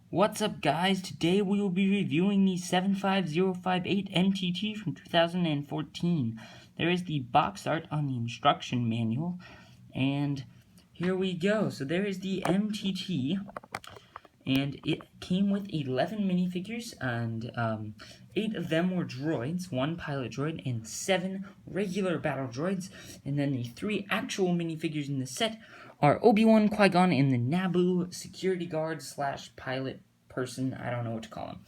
What's up, guys? Today we will be reviewing the 75058 MTT from 2014. There is the box art on the instruction manual, and here we go. So there is the MTT, and it came with 11 minifigures, and 8 of them were droids, 1 pilot droid, and 7 regular battle droids. And then the 3 actual minifigures in the set are Obi-Wan, Qui-Gon, and the Naboo security guard slash pilot person. I don't know what to call him.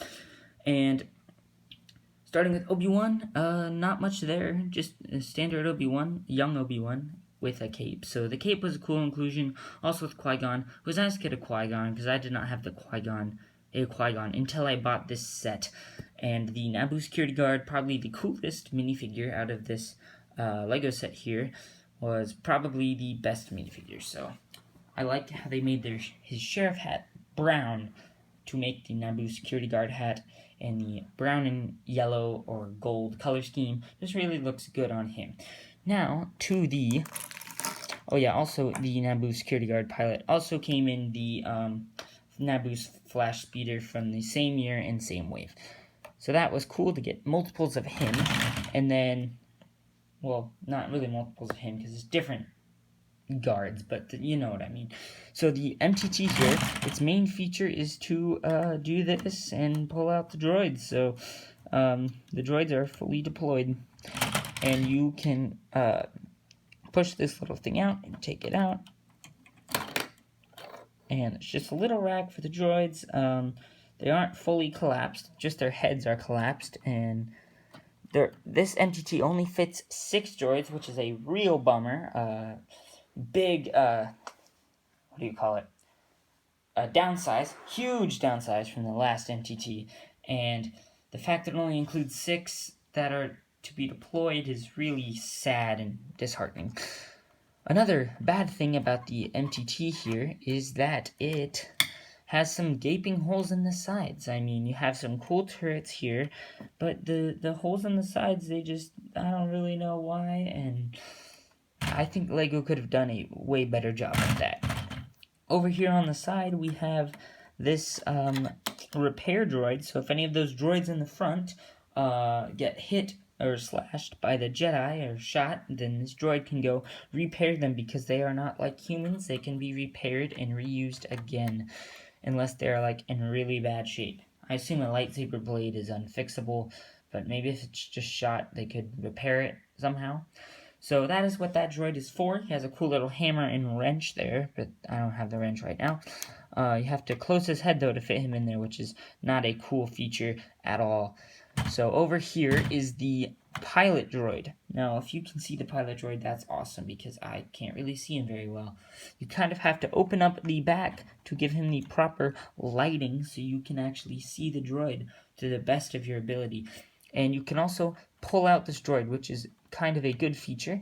And starting with Obi-Wan, not much there, just a standard Obi-Wan, young Obi-Wan, with a cape. So the cape was a cool inclusion. Also with Qui-Gon. It was nice to get a Qui-Gon, because I did not have the Qui-Gon until I bought this set. And the Naboo security guard, probably the coolest minifigure out of this Lego set here, was probably the best minifigure. So I liked how they made his sheriff hat brown to make the Naboo security guard hat, and the brown and yellow or gold color scheme just really looks good on him. Now, to the... Oh yeah, also the Naboo security guard pilot also came in the Naboo's flash speeder from the same year and same wave. So that was cool to get multiples of him, and then, well, not really multiples of him because it's different guards, but you know what I mean. So the MTT here, its main feature is to do this and pull out the droids. So the droids are fully deployed, and you can push this little thing out and take it out, and it's just a little rack for the droids. They aren't fully collapsed, just their heads are collapsed, and this MTT only fits 6 droids, which is a real bummer. Big, what do you call it? A downsize, huge downsize from the last MTT, and the fact that it only includes 6 that are to be deployed is really sad and disheartening. Another bad thing about the MTT here is that it has some gaping holes in the sides. I mean, you have some cool turrets here, but the holes in the sides, they just, I don't really know why, and I think LEGO could have done a way better job of that. Over here on the side, we have this repair droid. So if any of those droids in the front get hit or slashed by the Jedi or shot, then this droid can go repair them, because they are not like humans. They can be repaired and reused again, unless they're like in really bad shape. I assume a lightsaber blade is unfixable, but maybe if it's just shot, they could repair it somehow. So that is what that droid is for. He has a cool little hammer and wrench there, but I don't have the wrench right now. You have to close his head, though, to fit him in there, which is not a cool feature at all. So over here is the pilot droid. Now, if you can see the pilot droid, that's awesome, because I can't really see him very well. You kind of have to open up the back to give him the proper lighting so you can actually see the droid to the best of your ability. And you can also pull out this droid, which is kind of a good feature,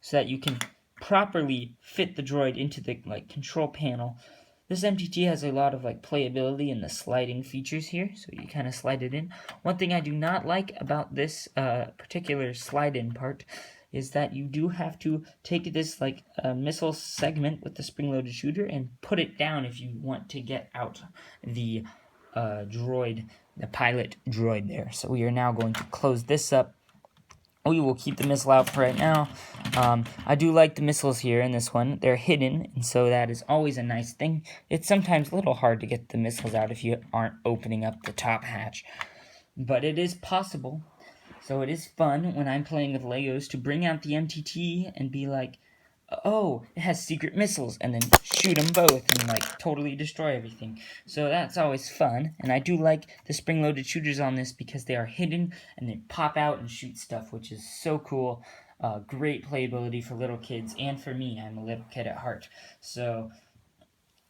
so that you can properly fit the droid into the control panel. This MTT has a lot of playability in the sliding features here, so you kind of slide it in. One thing I do not like about this particular slide-in part is that you do have to take this missile segment with the spring-loaded shooter and put it down if you want to get out the droid, the pilot droid there. So we are now going to close this up. We will keep the missile out for right now. I do like the missiles here in this one. They're hidden, and so that is always a nice thing. It's sometimes a little hard to get the missiles out if you aren't opening up the top hatch, but it is possible. So it is fun when I'm playing with Legos to bring out the MTT and be like, oh, it has secret missiles, and then shoot them both and totally destroy everything. So that's always fun, and I do like the spring-loaded shooters on this because they are hidden and they pop out and shoot stuff, which is so cool. Great playability for little kids, and for me. I'm a little kid at heart. So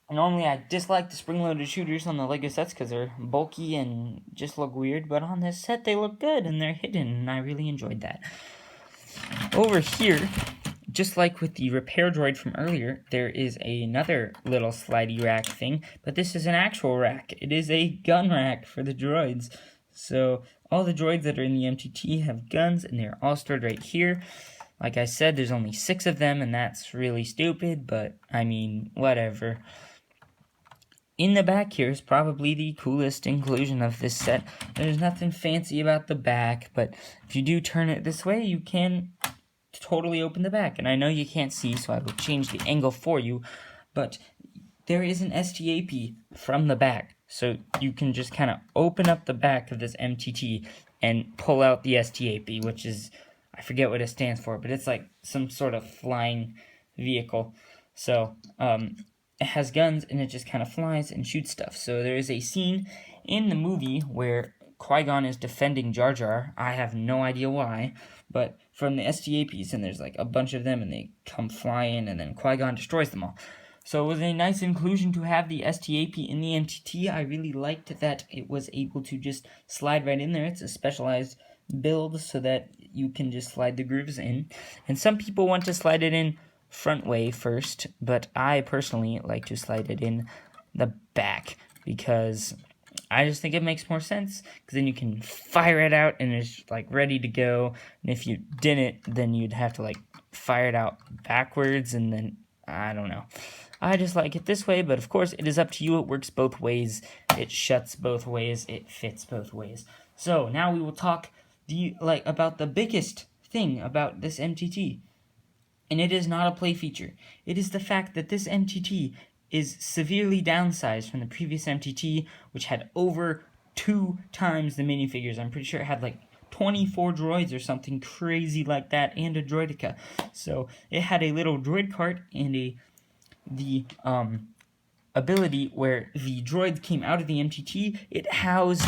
normally I dislike the spring-loaded shooters on the Lego sets because they're bulky and just look weird, but on this set they look good and they're hidden, and I really enjoyed that. Over here, just like with the repair droid from earlier, there is another little slidey rack thing, but this is an actual rack. It is a gun rack for the droids. So all the droids that are in the MTT have guns, and they're all stored right here. Like I said, there's only 6 of them, and that's really stupid, but I mean, whatever. in the back here is probably the coolest inclusion of this set. There's nothing fancy about the back, but if you do turn it this way, you can totally open the back. And I know you can't see, so I will change the angle for you, but there is an STAP from the back, so you can just kind of open up the back of this MTT and pull out the STAP, which is, I forget what it stands for, but it's like some sort of flying vehicle. So, it has guns, and it just kind of flies and shoots stuff. So there is a scene in the movie where Qui-Gon is defending Jar Jar. I have no idea why, but from the STAPs, and there's like a bunch of them, and they come flying, and then Qui-Gon destroys them all. So it was a nice inclusion to have the STAP in the MTT. I really liked that it was able to just slide right in there. It's a specialized build so that you can just slide the grooves in. And some people want to slide it in front way first, but I personally like to slide it in the back because I just think it makes more sense, because then you can fire it out and it's like ready to go. And if you didn't, then you'd have to like fire it out backwards, and then I don't know. I just like it this way, but of course it is up to you. It works both ways. It shuts both ways. It fits both ways. So now we will talk about the biggest thing about this MTT. And it is not a play feature. It is the fact that this MTT is severely downsized from the previous MTT, which had over 2 times the minifigures. I'm pretty sure it had like 24 droids or something crazy like that, and a droideka. So it had a little droid cart and the ability where the droids came out of the MTT. It housed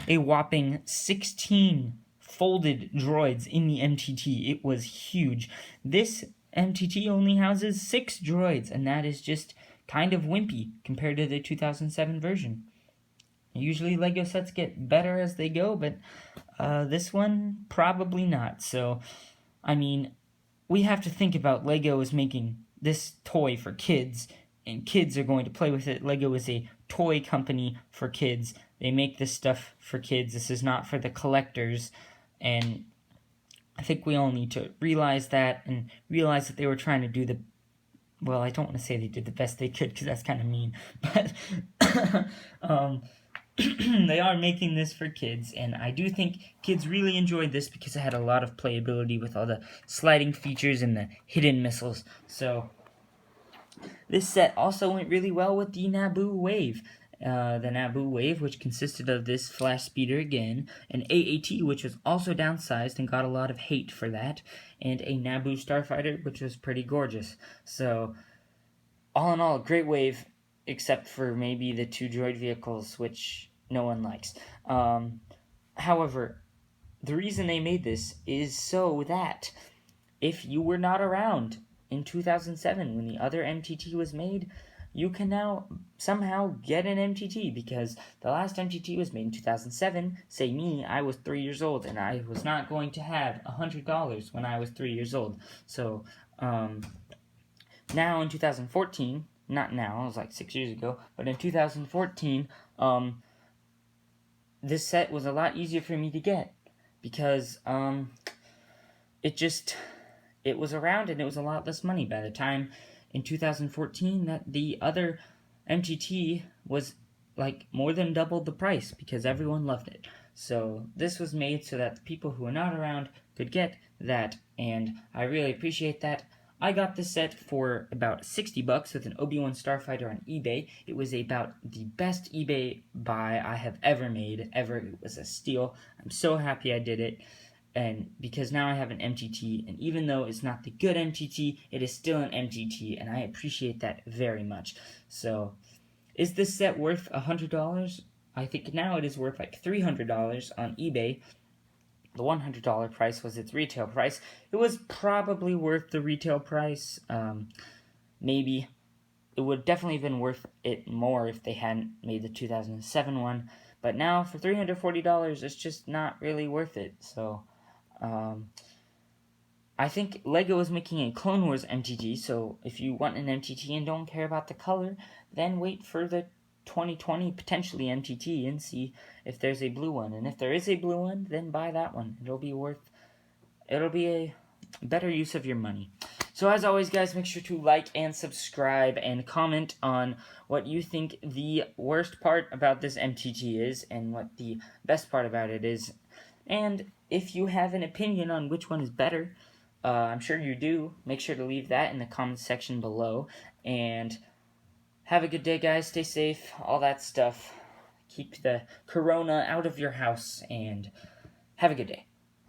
a whopping 16 folded droids in the MTT. It was huge. This MTT only houses 6 droids, and that is just kind of wimpy compared to the 2007 version. Usually LEGO sets get better as they go, but this one probably not. So, I mean, we have to think about LEGO is making this toy for kids, and kids are going to play with it. LEGO is a toy company for kids. They make this stuff for kids. This is not for the collectors, and I think we all need to realize that, and realize that they were trying to do the, well, I don't want to say they did the best they could, because that's kind of mean, but they are making this for kids, and I do think kids really enjoyed this because it had a lot of playability with all the sliding features and the hidden missiles. So this set also went really well with the Naboo Wave. The Naboo Wave, which consisted of this flash speeder again, an AAT, which was also downsized and got a lot of hate for that, and a Naboo Starfighter, which was pretty gorgeous. So, all in all, a great wave, except for maybe the 2 droid vehicles, which no one likes. However, the reason they made this is so that if you were not around in 2007 when the other MTT was made, you can now somehow get an MTT, because the last MTT was made in 2007. Say me, I was 3 years old, and I was not going to have $100 when I was 3 years old. So, now in 2014, not now, it was like 6 years ago, but in 2014, this set was a lot easier for me to get, because, it was around, and it was a lot less money. By the time in 2014 that the other MTT was like more than double the price, because everyone loved it. So this was made so that the people who were not around could get that, and I really appreciate that. I got this set for about $60 with an Obi-Wan Starfighter on eBay. It was about the best eBay buy I have ever made, ever. It was a steal. I'm so happy I did it. And because now I have an MTT, and even though it's not the good MTT, it is still an MTT, and I appreciate that very much. So, is this set worth $100? I think now it is worth like $300 on eBay. The $100 price was its retail price. It was probably worth the retail price. Maybe. It would definitely have been worth it more if they hadn't made the 2007 one. But now, for $340, it's just not really worth it. So, I think LEGO is making a Clone Wars MTT, so if you want an MTT and don't care about the color, then wait for the 2020 potentially MTT and see if there's a blue one. And if there is a blue one, then buy that one. It'll be a better use of your money. So as always, guys, make sure to like and subscribe and comment on what you think the worst part about this MTT is and what the best part about it is. And if you have an opinion on which one is better, I'm sure you do, make sure to leave that in the comments section below. And have a good day, guys. Stay safe, all that stuff. Keep the corona out of your house, and have a good day.